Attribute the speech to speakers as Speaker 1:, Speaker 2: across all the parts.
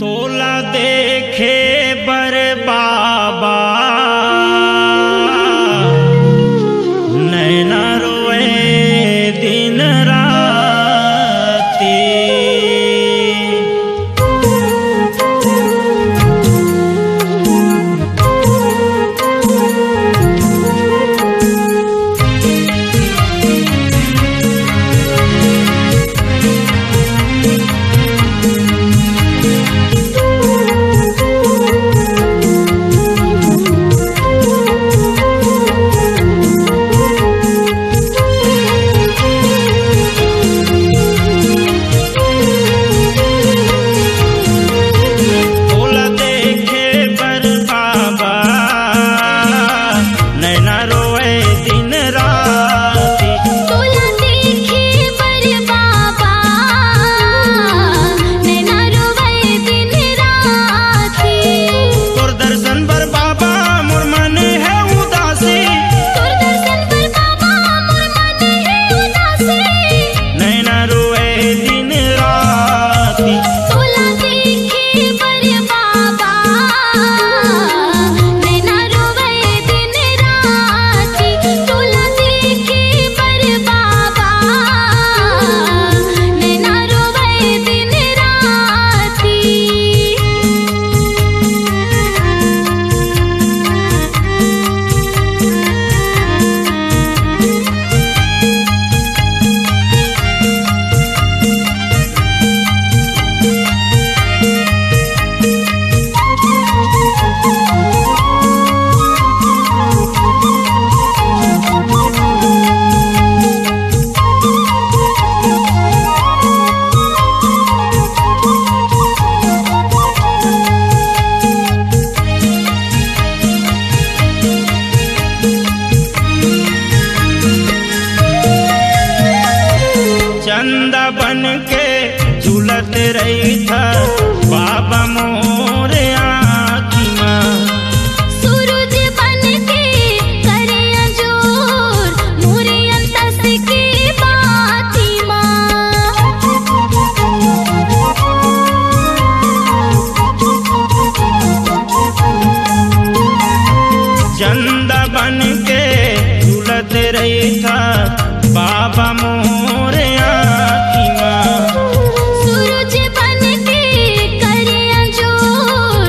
Speaker 1: तोला देखे बर बाबा नैना रोए दिन राती। चंदा बन के झूलत रही था बाबा मोरे आँखी माँ।
Speaker 2: सूरज बन के करे अंजोर मोरे अंतस की बाती माँ।
Speaker 1: चंदा बन के झूलत रही था बाबा मोरे आँखी माँ।
Speaker 2: सूरज बन के करे अंजोर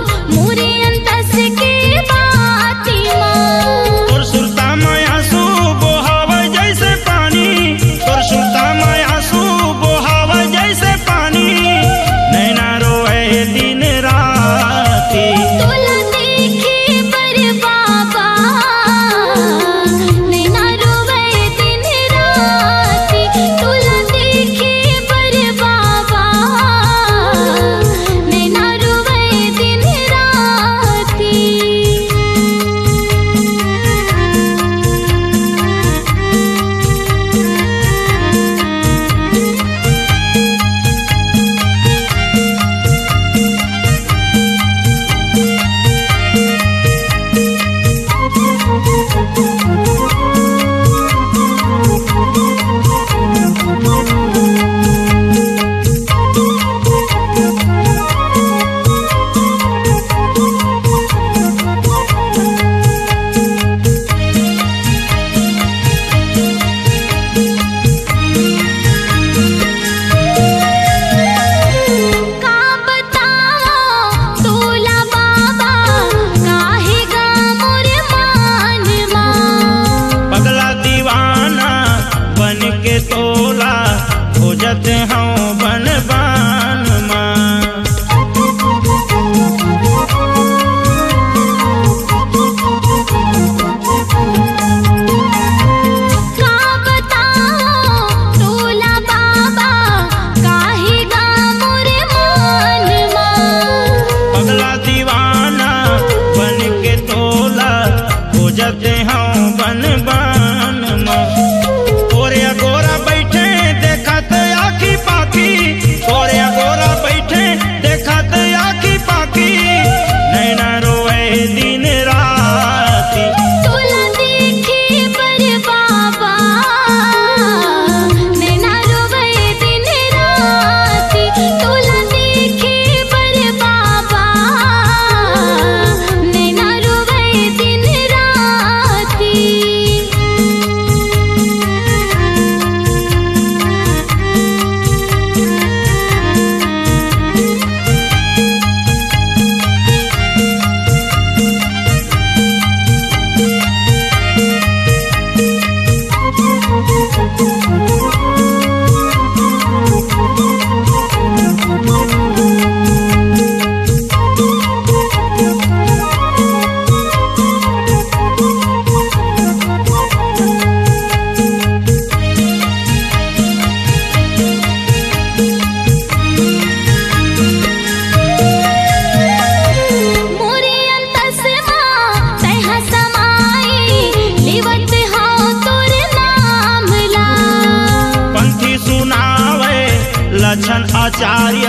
Speaker 1: आचार्य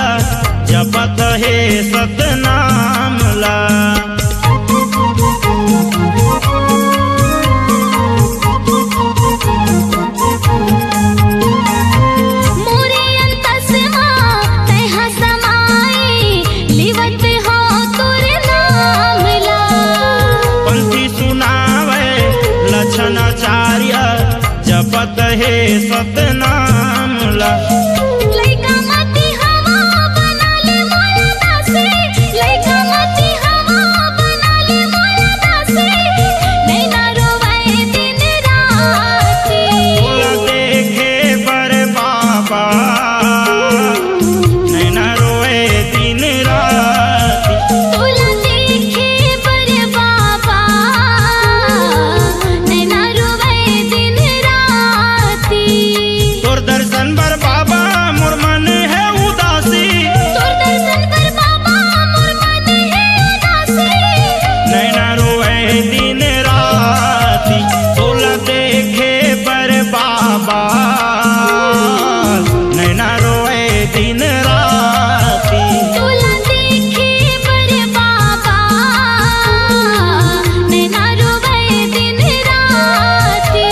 Speaker 1: जपत हे सतनाम ला। आचार्य जपत हे सतनाम ला।
Speaker 2: लइका मती हवा बना ले मोला दासी, लइका मती हवा बना ले मोला दासी, नैना रोवे दिन राती।
Speaker 1: तोला देखे बर बाबा नैना रोए दिन राती।
Speaker 2: तोला देखे बर बाबा नैना रोवे दिन राती।
Speaker 1: तोर दर्शन बर बाबा मोर मन है उदासी,
Speaker 2: तोर दर्शन बर बाबा मोर मन है उदासी।
Speaker 1: नैना रोए दिन राती। तोला देखे बर बाबा नैना रोए दिन राती।
Speaker 2: तोला देखे बर बाबा नैना रोवे दिन राती।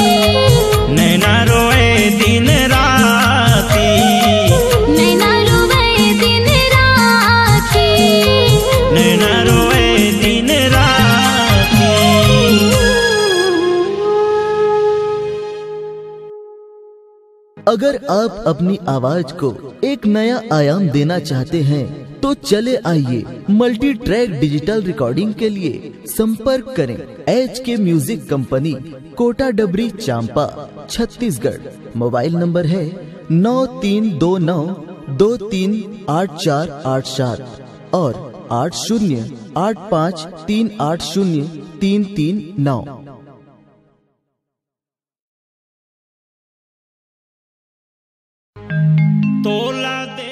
Speaker 1: नैना रोए दिन राती।
Speaker 2: नैना रोवे दिन राती।
Speaker 1: नैना रोए दिन राती।
Speaker 3: अगर आप अपनी आवाज को एक नया आयाम देना चाहते हैं तो चले आइए मल्टी ट्रैक डिजिटल रिकॉर्डिंग के लिए संपर्क करें HK म्यूजिक कंपनी, कोटा डबरी, चांपा, छत्तीसगढ़। मोबाइल नंबर है 9329238487 और 8085380339।
Speaker 1: तोला दे